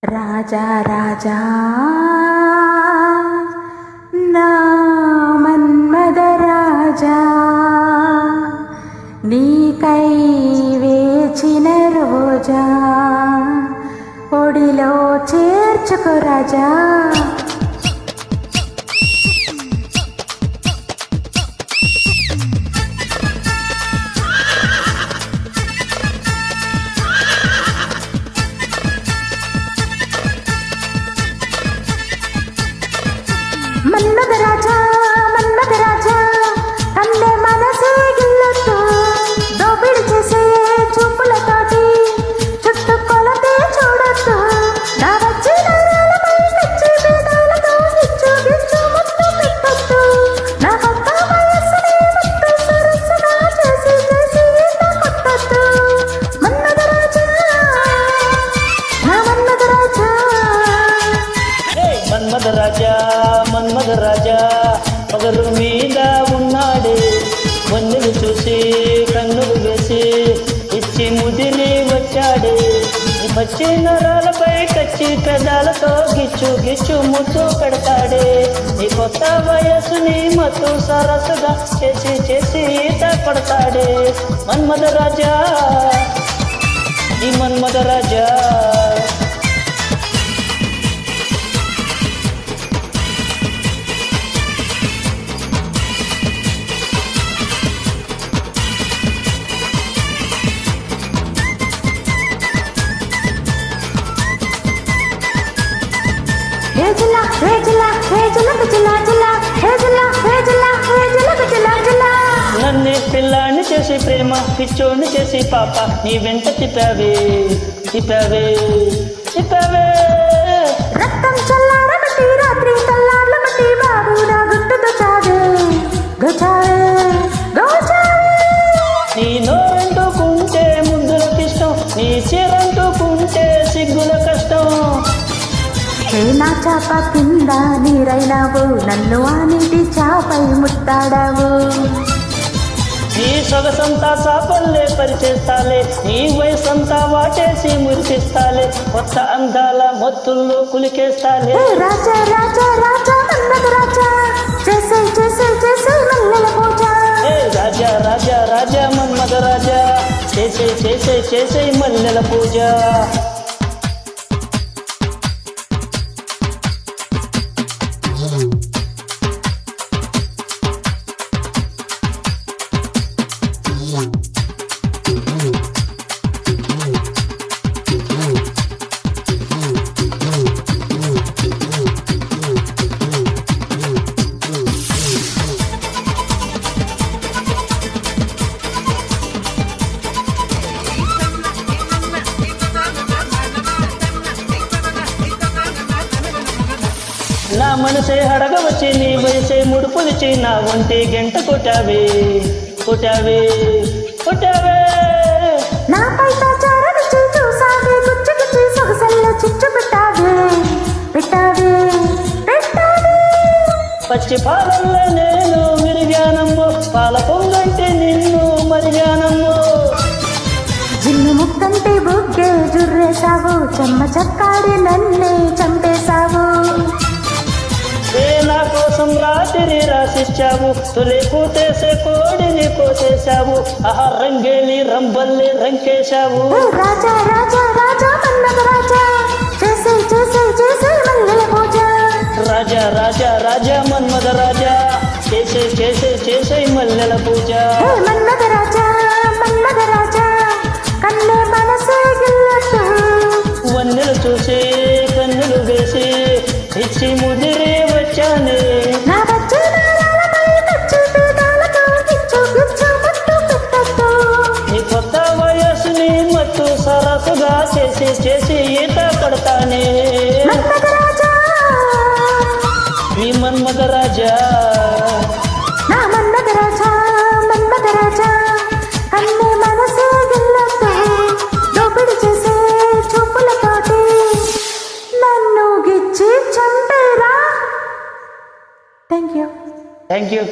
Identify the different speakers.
Speaker 1: రాజా రాజా నా మన్మద రాజా, నీకై వేచిన రోజా, ఒడిలో చేర్చుకో రాజా. మన్మద రాజా మన్మద రాజా, కన్నే మనసే గిల్లొద్దు, దోపిడి చేసే చూపులతోటి చుట్టూ కొలతే చూడొద్దు. నా వచ్చి నరాలపై తెచ్చి పేదాలతో గిచ్చు గిచ్చు ముద్దు పెట్టొద్దు. నా కొత్త వయస్సుని ముద్దు సరస్సుగా చేసి చేసి ఈత కొట్టొద్దు. మన్మద రాజా నా మన్మద రాజా.
Speaker 2: మన్మద రాజా మన్మద రాజా, పగరు మీద ఉన్నాడే, వన్నెలు చూసి కన్నులు వేసి ఇచ్చి ముదిరి వచ్చాడే. పచ్చి నరాలపై కచ్చి పెదాలతో గిచ్చు గిచ్చు ముద్దు పెడతాడే. ఈ కొత్త వయస్సుని మత్తు సరస్సుగా చేసి చేసి ఈత పడతాడే. మన్మద రాజా ఈ మన్మద రాజా. నన్ను పిల్లాన్ని చేసి ప్రేమ పిచ్చోని చేసి పాప నీ వెంట తిప్పావే తిప్పావే తిప్పావే.
Speaker 1: రక్తం చల్లారబట్టి రాత్రి తెల్లార్లబట్టి బాబు నా గుట్టుతో చావే గోచావే గోచావే.
Speaker 2: నీ నోరంటుకుంటే ముద్దులకిష్టం, నీ చీరంటుకుంటే సిగ్గుల కష్టం.
Speaker 1: నా చాప కింద నీరైనావు, నన్ను ఆ నీటి చాపై ముట్టాడావు.
Speaker 2: నీ సొగసంతా సాపల్లే పరిచేస్తాలే, నీ వయసంతా వాటేసి మురిపిస్తాలే, కొత్త అందాల మొత్తుల్లో కులికేస్తాలే.
Speaker 1: రాజా రాజా రాజా మన్మద రాజా, చేసే చేసే చేసే మల్లెల పూజ.
Speaker 2: రాజా రాజా రాజా మన్మద రాజా, చేసే చేసే చేసే మల్లెల పూజ. నా మనసే అడగవచ్చి నీ వయసే ముడుపులిచి నా ఒంటి గంట కొట్టావే కొట్టావే కొట్టావే.
Speaker 1: నాపై తాచారనిచ్చి చూసావే, గుచ్చి గుచ్చి సొగసల్లో చిచ్చు పెట్టావే పెట్టావే పెట్టావే.
Speaker 2: పచ్చి పాలల్లో నేను విరిగానమ్మో, పాల పొంగంటే నిన్ను మరిగానమ్మో.
Speaker 1: జిన్ను ముక్కంటే బుగ్గే జుర్రేశావు, చెమ్మ చక్కాడి నన్నే చంపేశావు.
Speaker 2: నా కోసం రాత్రి రాసిచ్చావు, తొలి కూతేసే కోడిని కోసేశావు, ఆహా రంగేలి రంబల్లి రంకేశావు.
Speaker 1: రాజా రాజా రాజా మన్మద రాజా, చేసే చేసే చేసే మల్లెల పూజ.
Speaker 2: రాజా రాజా రాజా మన్మద రాజా, చేసే చేసే చేసే మల్లెల పూజ.
Speaker 1: మన్మద రాజా మన్మద రాజా, కన్నే మనసే గిల్లొద్దు,
Speaker 2: వన్నెలు చూసి కన్నులు వేసి ఇచ్చి ముదిరి వచ్చానే.
Speaker 1: నా వచ్చి నరాలపై తెచ్చి పేదాలతో గిచ్చు గిచ్చు ముద్దు పెట్టొద్దు.
Speaker 2: నీ కొత్త వయస్సుని మత్తు సరస్సుగా చేసి చేసి ఈత పడతానే.
Speaker 1: మన్మద రాజా
Speaker 2: ఈ మన్మద రాజా
Speaker 1: నా మన్మద రాజా మన్మద రాజా, కన్నే మనసే గిల్లొద్దు, దోపిడి చేసే చూపులతోటి నన్ను గిచ్చి చంపేరా. Thank you.
Speaker 2: Thank you.